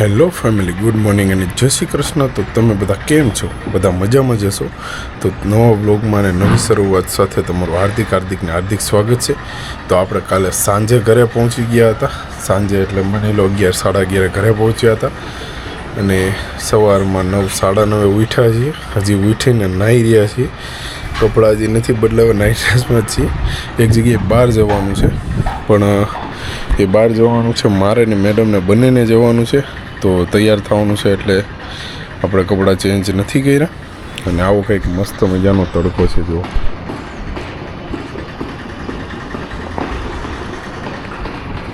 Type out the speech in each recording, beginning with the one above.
Hello family, good morning અને જય શ્રી કૃષ્ણ. તો તમે બધા કેમ છો? બધા મજામાં જશો. તો નવા વ્લોગમાં અને નવી શરૂઆત સાથે તમારું હાર્દિક સ્વાગત છે. તો આપણે કાલે સાંજે ઘરે પહોંચી ગયા હતા. સાંજે એટલે માની લો 11, સાડા 11 ઘરે પહોંચ્યા હતા અને સવારમાં 9, સાડા 9 ઉઠ્યા છીએ. હજી ઉઠીને નાહી રહ્યા છીએ. કપડાં હજી નથી બદલાવા, નાઇટ ડ્રેસમાં જ છીએ. એક જગ્યાએ બહાર જવાનું છે, પણ એ બહાર જવાનું છે મારે ને મેડમને બંનેને જવાનું છે. તો તૈયાર થવાનું છે, એટલે આપણે કપડાં ચેન્જ નથી કર્યા. અને આવો કંઈક મસ્ત મજાનો તડકો છે. જુઓ,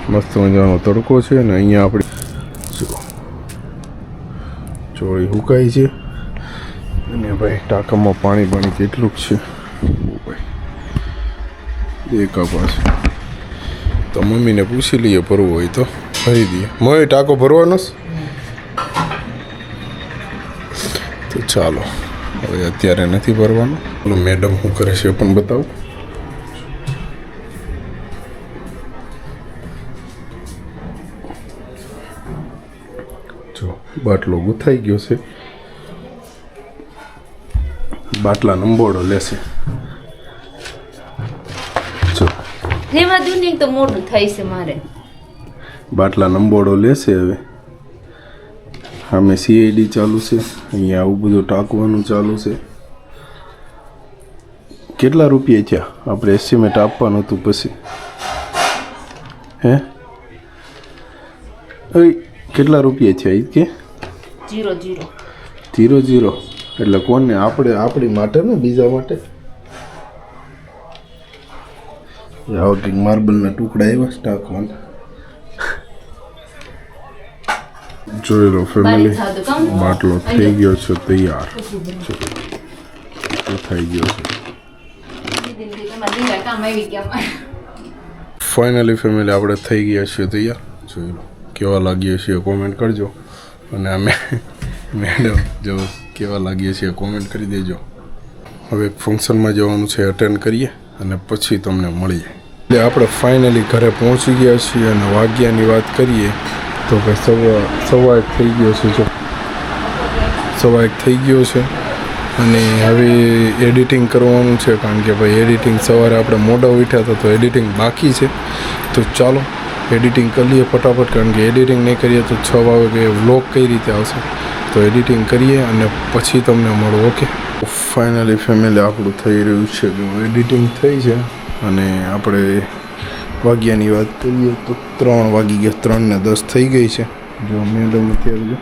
મસ્ત મજાનો તડકો છે. અને અહીંયા આપણે ચોળી હુકાઈ છે. અને ભાઈ ટાંકામાં પાણી કેટલું જ છે ભાઈ, એક પાસે. તો મમ્મીને પૂછી લઈએ, ભરવું હોય તો ભરી દઈએ. મમ્મી, ટાંકો ભરવાનો તો ચાલો, હવે અત્યારે નથી ભરવાનો. ચાલો, મેડમ શું કરે છે પણ બતાવું. જો બાટલો ગુથાઈ ગયો છે. બાટલા નંબોડો લેશે. જો રેવા દો ને, તો મોટું થાય છે મારે. બાટલા નંબોડો લેશે. હવે સામે CID ચાલુ છે, અહીંયા આવું બધું ટાંકવાનું ચાલુ છે. કેટલા રૂપિયા થયા? આપણે એસ્ટિમેટ આપવાનું હતું પછી. હે કેટલા રૂપિયા થયા? એ કે 0 એટલે કોને? આપણી માટે ને બીજા માટે. આવા કંઈક માર્બલના ટુકડા એવા ટાંકવાના. જોઈ લો ફેમિલી, બાટલો થઈ ગયો છે તૈયાર. થઈ ગયો છે ફાઇનલી. ફેમિલી, આપણે થઈ ગયા છીએ તૈયાર. જોઈ લો કેવા લાગીએ છીએ કોમેન્ટ કરજો. અને અમે મેડમ જો કેવા લાગીએ છીએ કોમેન્ટ કરી દેજો. હવે એક ફંક્શનમાં જવાનું છે, અટેન્ડ કરીએ અને પછી તમને મળીએ. એટલે આપણે ફાઇનલી ઘરે પહોંચી ગયા છીએ. અને વાગ્યાની વાત કરીએ તો ભાઈ સવા એક થઈ ગયો છે. જો સવા એક થઈ ગયો છે. અને હવે એડિટિંગ કરવાનું છે, કારણ કે ભાઈ એડિટિંગ સવારે આપણે મોડા ઉઠ્યા હતા તો એડિટિંગ બાકી છે. તો ચાલો એડિટિંગ કરી લઈએ ફટાફટ, કારણ કે એડિટિંગ નહીં કરીએ તો 6 વાગે વ્લોગ કઈ રીતે આવશે. તો એડિટિંગ કરીએ અને પછી તમને મળું. ઓકે, ફાઇનલી ફેમિલી, આપણું થઈ રહ્યું છે. જો એડિટિંગ થઈ છે. અને આપણે વાગ્યાની વાત કરીએ તો 3 વાગી ગયા. 3:10 થઈ ગઈ છે. જો મેડમ અત્યારે જો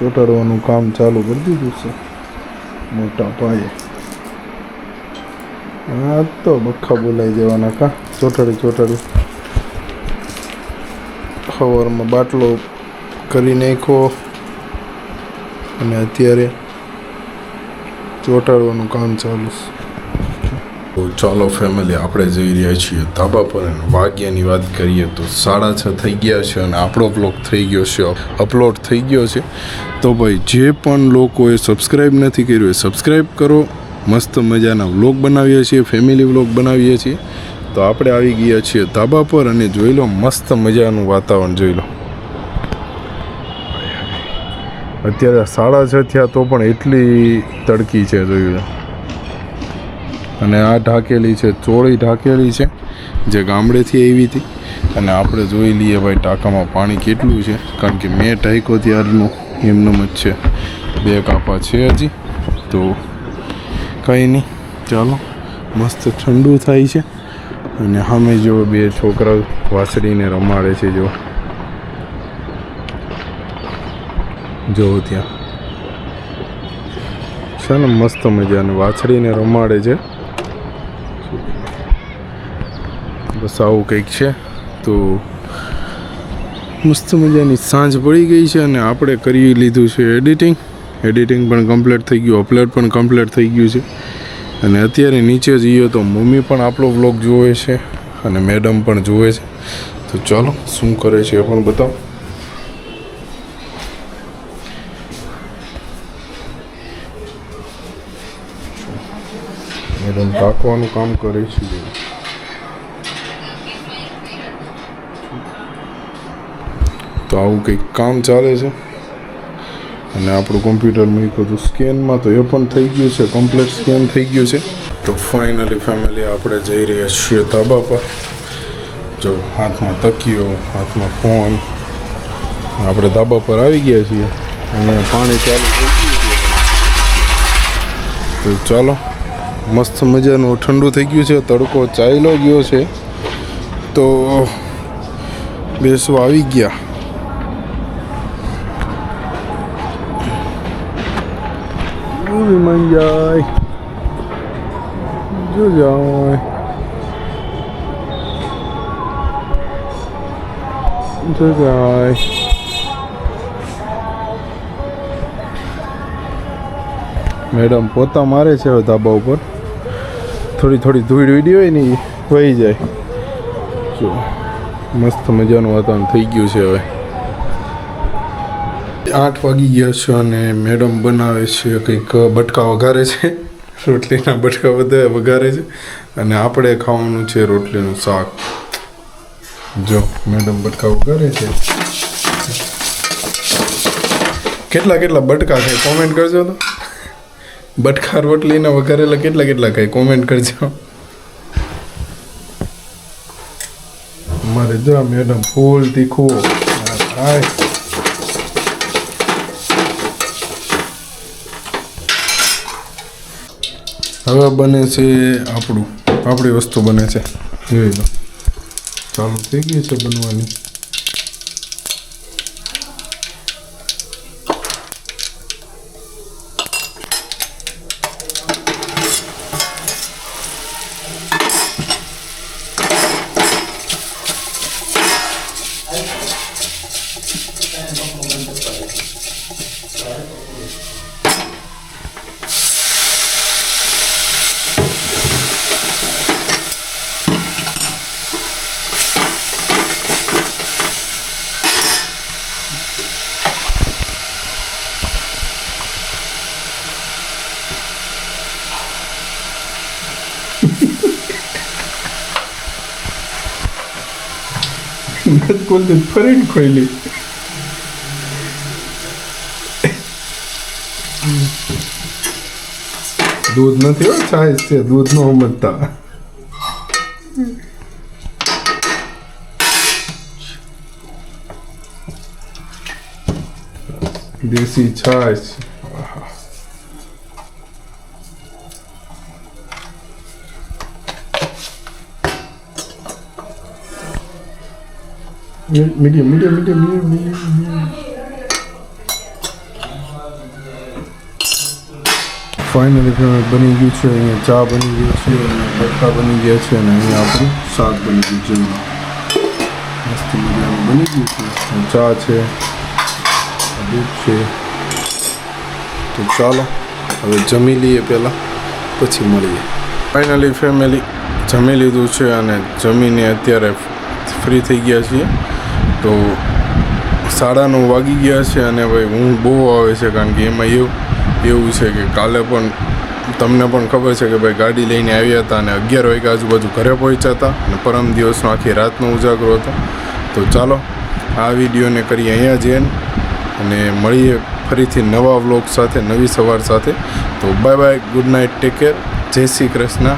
ચોંટાડવાનું કામ ચાલુ કરી દીધું છે મોટા પાયે. હા, તો બખ્ખા બોલાઈ દેવાના. કા ચોંટાડી સવારમાં બાટલો કરી નાખ્યો અને અત્યારે ચોંટાડવાનું કામ ચાલુ છે. તો ચાલો ફેમિલી, આપણે જઈ રહ્યા છીએ ધાબા પર. વાગ્યાની વાત કરીએ તો 6:30 થઈ ગયા છે. અને આપણો વ્લોગ થઈ ગયો છે, અપલોડ થઈ ગયો છે. તો ભાઈ, જે પણ લોકોએ સબસ્ક્રાઈબ નથી કર્યું એ સબસ્ક્રાઈબ કરો. મસ્ત મજાના વ્લોગ બનાવીએ છીએ, ફેમિલી વ્લોગ બનાવીએ છીએ. તો આપણે આવી ગયા છીએ ધાબા પર. અને જોઈ લો મસ્ત મજાનું વાતાવરણ જોઈ લો. અત્યારે 6:30 થયા તો પણ એટલી તડકી છે, જોઈ લો. અને આ ઢાકેલી છે, ચોળી ઢાકેલી છે, જે ગામડેથી આવી હતી. અને આપણે જોઈ લઈએ ભાઈ ટાંકામાં પાણી કેટલું છે, કારણ કે મેં ટાંક્યો ત્યારનું એમનું જ છે. 2 કાપા છે હજી. તો કંઈ નહીં, ચાલો. મસ્ત ઠંડુ થાય છે. અને સામે જો 2 છોકરાઓ વાસળીને રમાડે છે. જો ત્યાં છે ને, મસ્ત મજાને વાછડીને રમાડે છે. બસ આવું કંઈક છે. તો મસ્ત મજાની સાંજ પડી ગઈ છે. અને આપણે કરી લીધું છે એડિટિંગ પણ કમ્પ્લીટ થઈ ગયું, અપલોડ પણ કમ્પ્લીટ થઈ ગયું છે. અને અત્યારે નીચે જઈએ તો મમ્મી પણ આપણો વ્લોગ જોવે છે અને મેડમ પણ જોવે છે. તો ચાલો, શું કરે છે એ પણ બતાવો. મેડમ ટાંકવાનું કામ કરે છે. તો આવું કંઈક કામ ચાલે છે અને આપણું કોમ્પ્યુટર મૂક્યું હતું સ્કેનમાં તો એ પણ થઈ ગયું છે, કમ્પ્લીટ સ્કેન થઈ ગયું છે. તો ફાઇનલી ફેમિલી આપણે જઈ રહ્યા છીએ ધાબા પર. જો હાથમાં તકિયો, હાથમાં ફોન, આપણે ધાબા પર આવી ગયા છીએ અને પાણી ચાલુ થઈ ગયું છે. તો ચાલો, મસ્ત મજાનું ઠંડુ થઈ ગયું છે, તડકો ચાલ્યો ગયો છે તો બેસવા આવી ગયા. વિમાન જાય જો જાય જો જાય. મેડમ પોતા મારે છે હવે ધાબા ઉપર. થોડી થોડી ધૂળ ઉડી હોય ને વહી જાય. જો મસ્ત મજાનું વાતાવરણ થઈ ગયું છે. હવે 8 વાગી ગયા છે અને મેડમ બનાવે છે કંઈક બટકા વઘારે છે. રોટલીના બટકા બધા વઘારે છે અને આપણે ખાવાનું છે રોટલીનું શાક. જો મેડમ બટકા વઘારે છે. કેટલા કેટલા બટકા ખાય કોમેન્ટ કરજો તો. બટકા રોટલીના વઘારેલા કેટલા કેટલા ખાય કોમેન્ટ કરજો. અમારે જો મેડમ ફૂલ તીખું ખાય. હવે બને છે આપણી વસ્તુ બને છે. જોઈ લો, ચાલુ થઈ ગઈ છે બનવાની. બોલते ફરીને ખોઈલી. દૂધ નથી હો, છાશ છે. દૂધ નો સમજતા. દેશી છાશ. મીડિયમ. ફાઇનલી બની ગયું છે. અહીંયા ચા બની ગઈ છે અને બટકા બની ગયા છે અને અહીંયા આપણું શાક બની ગયું છે. મસ્ત મજાનું બની ગયું છે. ચા છે, દૂધ છે. તો ચાલો હવે જમી લઈએ પહેલાં, પછી મળીએ. ફાઇનલી ફેમિલી જમી લીધું છે અને જમીને અત્યારે ફ્રી થઈ ગયા છીએ. તો 9:30 વાગી ગયા છે અને ભાઈ ઊંઘ બહુ આવે છે, કારણ કે એમાં એવું છે કે કાલે પણ તમને પણ ખબર છે કે ભાઈ ગાડી લઈને આવ્યા હતા અને 11 વાગ્યા આજુબાજુ ઘરે પહોંચ્યા હતા અને પરમ દિવસનો આખી રાતનો ઉજાગરો હતો. તો ચાલો આ વિડીયોને કરીએ અહીંયા જ એન્ડ અને મળીએ ફરીથી નવા વ્લોગ સાથે, નવી સવાર સાથે. તો bye bye, good night, take care, જય શ્રી કૃષ્ણ.